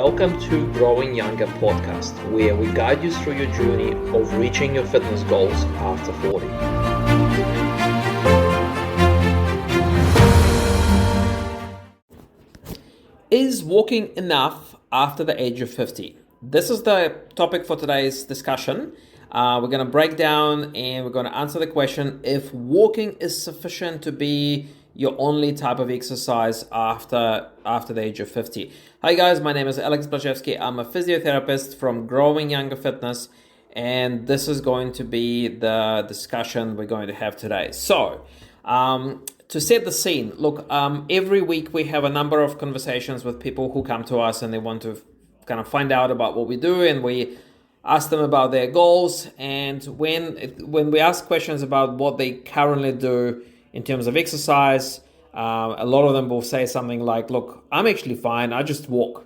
Welcome to Growing Younger podcast, where we guide you through your journey of reaching your fitness goals after 40. Is walking enough after the age of 50? This is the topic for today's discussion. We're going to break down and we're going to answer the question if walking is sufficient to be your only type of exercise after the age of 50. Hi guys, my name is Alex Blaszewski. I'm a physiotherapist from Growing Younger Fitness, and this is going to be the discussion we're going to have today. So, to set the scene, look, every week we have a number of conversations with people who come to us and they want to kind of find out about what we do, and we ask them about their goals. And when we ask questions about what they currently do in terms of exercise, a lot of them will say something like, look, I'm actually fine, I just walk.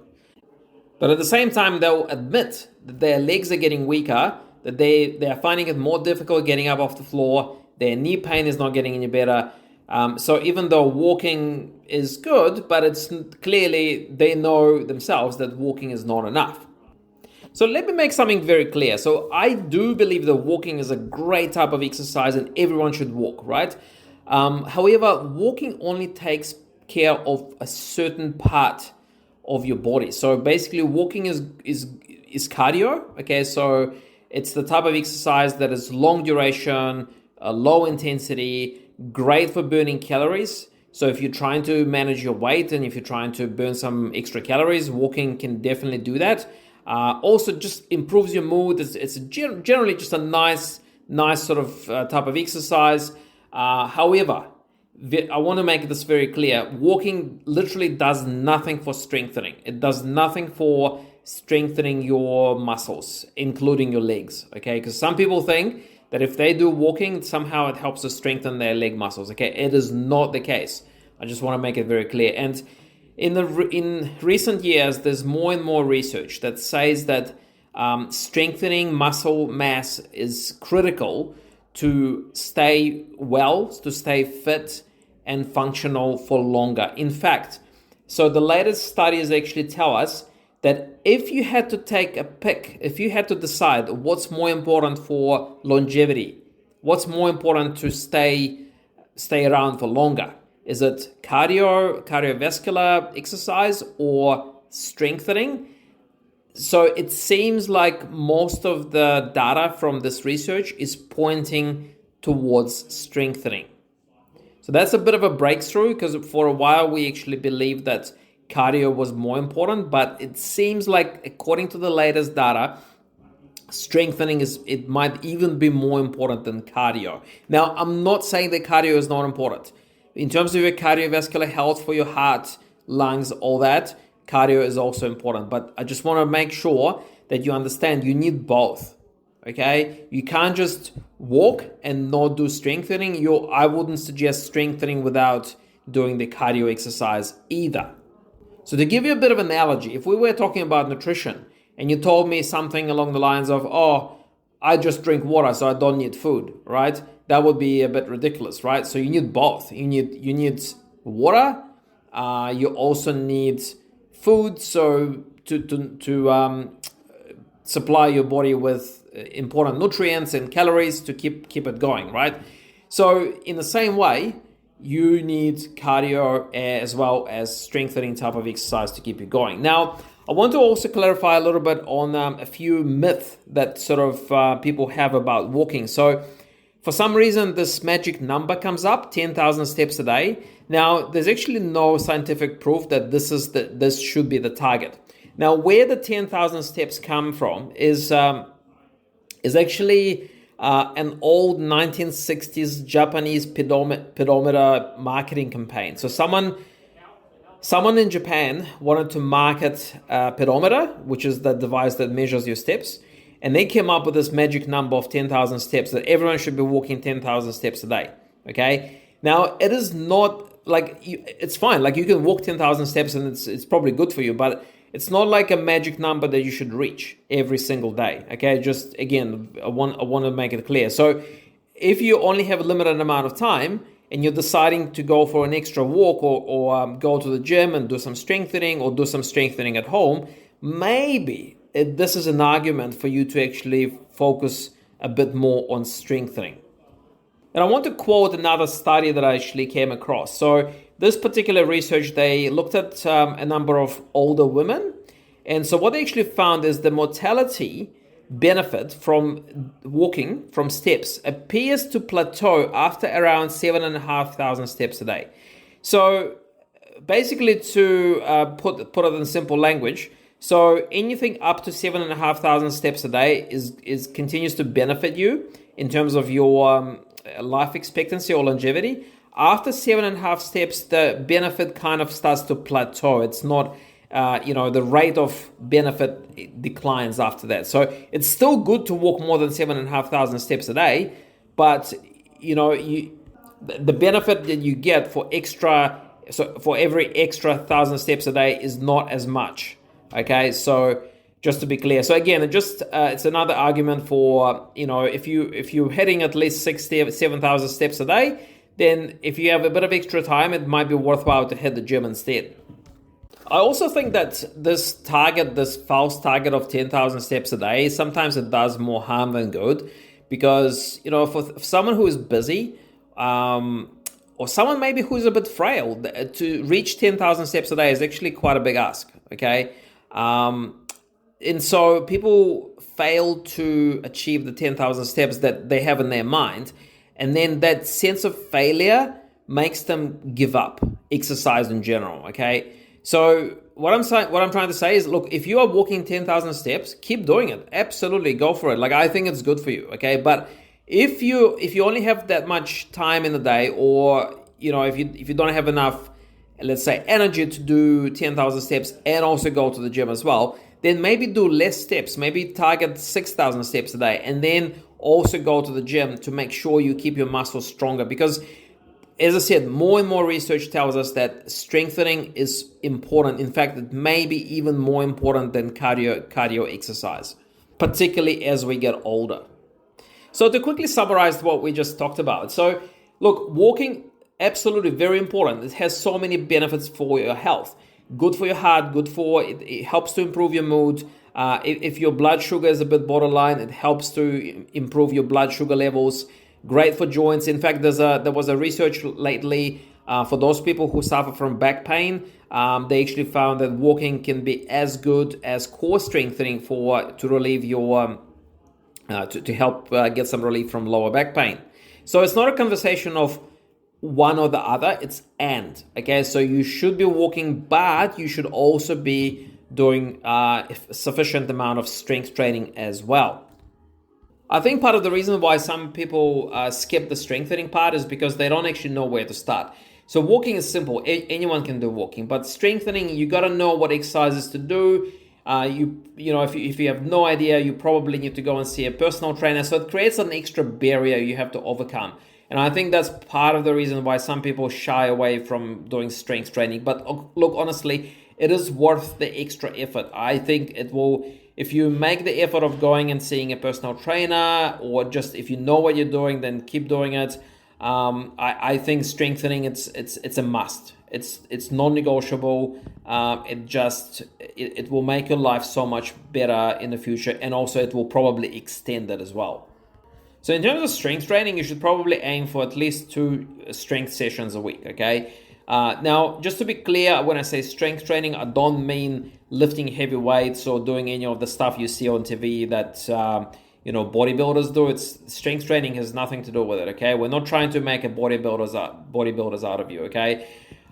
But at the same time, they'll admit that their legs are getting weaker, that they are finding it more difficult getting up off the floor, their knee pain is not getting any better. So even though walking is good, but it's clearly they know themselves that walking is not enough. So let me make something very clear. So I do believe that walking is a great type of exercise and everyone should walk, right? However, walking only takes care of a certain part of your body. So basically, walking is cardio. Okay, so it's the type of exercise that is long duration, low intensity, great for burning calories. So if you're trying to manage your weight and if you're trying to burn some extra calories, walking can definitely do that. Also, just improves your mood. It's generally just a nice sort of type of exercise. However, I want to make this very clear. Walking literally does nothing for strengthening. It does nothing for strengthening your muscles, including your legs, okay? Because some people think that if they do walking, somehow it helps to strengthen their leg muscles, okay? It is not the case. I just want to make it very clear. And in recent years, there's more and more research that says that strengthening muscle mass is critical to stay well, to stay fit and functional for longer. In fact, so the latest studies actually tell us that if you had to take a pick, if you had to decide what's more important for longevity, what's more important to stay around for longer, is it cardiovascular exercise or strengthening? So it seems like most of the data from this research is pointing towards strengthening. So that's a bit of a breakthrough, because for a while we actually believed that cardio was more important, but it seems like according to the latest data, strengthening it might even be more important than cardio. Now, I'm not saying that cardio is not important. In terms of your cardiovascular health for your heart, lungs, all that, cardio is also important, but I just want to make sure that you understand you need both, okay? You can't just walk and not do strengthening. I wouldn't suggest strengthening without doing the cardio exercise either. So to give you a bit of an analogy, if we were talking about nutrition and you told me something along the lines of, oh, I just drink water, so I don't need food, right? That would be a bit ridiculous, right? So you need both. You need water. You also need food, so to supply your body with important nutrients and calories to keep it going, right? So in the same way, you need cardio as well as strengthening type of exercise to keep you going. Now, I want to also clarify a little bit on a few myths that sort of people have about walking. So for some reason, this magic number comes up, 10,000 steps a day. Now, there's actually no scientific proof that this should be the target. Now, where the 10,000 steps come from is actually an old 1960s Japanese pedometer marketing campaign. So someone in Japan wanted to market a pedometer, which is the device that measures your steps. And they came up with this magic number of 10,000 steps, that everyone should be walking 10,000 steps a day, okay? Now, it is not like, it's fine. Like, you can walk 10,000 steps and it's probably good for you, but it's not like a magic number that you should reach every single day, okay? Just, again, I want to make it clear. So if you only have a limited amount of time and you're deciding to go for an extra walk or go to the gym and do some strengthening or do some strengthening at home, maybe this is an argument for you to actually focus a bit more on strengthening. And I want to quote another study that I actually came across. So this particular research, they looked at a number of older women. And so what they actually found is the mortality benefit from walking from steps appears to plateau after around 7,500 steps a day. So basically, to put it in simple language, so anything up to 7,500 steps a day is continues to benefit you in terms of your life expectancy or longevity. After 7.5 steps, the benefit kind of starts to plateau. It's not, the rate of benefit declines after that. So it's still good to walk more than 7,500 steps a day, but the benefit that you get for every extra 1,000 steps a day is not as much. Okay, so just to be clear. So again, it's another argument for, if you're heading at least 7,000 steps a day, then if you have a bit of extra time, it might be worthwhile to hit the gym instead. I also think that this false target of 10,000 steps a day, sometimes it does more harm than good, because, for someone who is busy, or someone maybe who's a bit frail, to reach 10,000 steps a day is actually quite a big ask, okay? And so people fail to achieve the 10,000 steps that they have in their mind. And then that sense of failure makes them give up exercise in general, okay? So what I'm trying to say is, look, if you are walking 10,000 steps, keep doing it. Absolutely, go for it. Like, I think it's good for you, okay? But if you only have that much time in the day, or, if you don't have enough, let's say, energy to do 10,000 steps and also go to the gym as well, then maybe do less steps. Maybe target 6,000 steps a day, and then also go to the gym to make sure you keep your muscles stronger. Because, as I said, more and more research tells us that strengthening is important. In fact, it may be even more important than cardio exercise, particularly as we get older. So to quickly summarize what we just talked about. So look, walking, absolutely very important. It has so many benefits for your health. Good for your heart, it helps to improve your mood. If your blood sugar is a bit borderline, it helps to improve your blood sugar levels. Great for joints. In fact, there was a research lately for those people who suffer from back pain. They actually found that walking can be as good as core strengthening to relieve your to help get some relief from lower back pain. So it's not a conversation of one or the other, it's and. Okay, so you should be walking, but you should also be doing a sufficient amount of strength training as well. I think part of the reason why some people skip the strengthening part is because they don't actually know where to start. So walking is simple. Anyone can do walking, but strengthening, you got to know what exercises to do. If you have no idea, you probably need to go and see a personal trainer. So it creates an extra barrier you have to overcome. And I think that's part of the reason why some people shy away from doing strength training. But look, honestly, it is worth the extra effort. I think it will, if you make the effort of going and seeing a personal trainer, or just if you know what you're doing, then keep doing it. I think strengthening, it's a must. It's non-negotiable. It will make your life so much better in the future, and also it will probably extend it as well. So in terms of strength training, you should probably aim for at least 2 strength sessions a week, okay? Now, just to be clear, when I say strength training, I don't mean lifting heavy weights or doing any of the stuff you see on TV that, bodybuilders do. Strength training has nothing to do with it, okay? We're not trying to make a bodybuilders out of you, okay?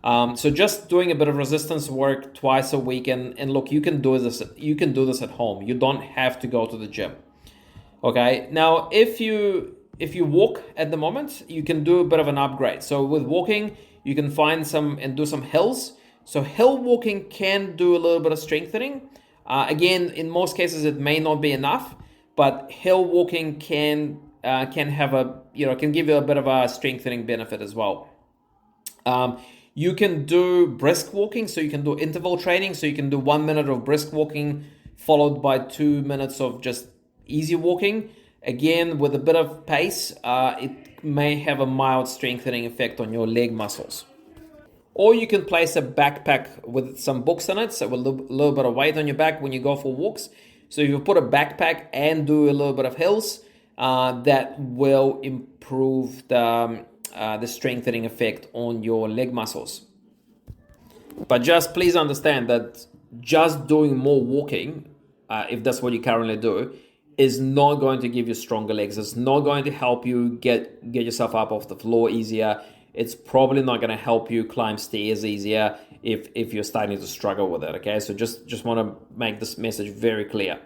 So just doing a bit of resistance work twice a week, and look, you can do this at home. You don't have to go to the gym. Okay, now if you walk at the moment, you can do a bit of an upgrade. So with walking, you can do some hills. So hill walking can do a little bit of strengthening. Again, in most cases, it may not be enough, but hill walking can give you a bit of a strengthening benefit as well. You can do brisk walking, so you can do interval training. So you can do 1 minute of brisk walking followed by 2 minutes of just easy walking. Again, with a bit of pace, it may have a mild strengthening effect on your leg muscles. Or you can place a backpack with some books in it, so a little bit of weight on your back when you go for walks. So if you put a backpack and do a little bit of hills, that will improve the strengthening effect on your leg muscles. But just please understand that just doing more walking, if that's what you currently do, is not going to give you stronger legs. It's not going to help you get yourself up off the floor easier. It's probably not going to help you climb stairs easier if you're starting to struggle with it. Okay, so just want to make this message very clear.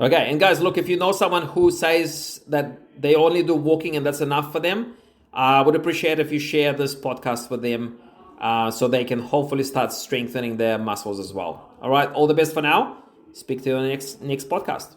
Okay, and guys, look, if you know someone who says that they only do walking and that's enough for them, I would appreciate if you share this podcast with them, so they can hopefully start strengthening their muscles as well. All right, all the best for now. Speak to you on the next podcast.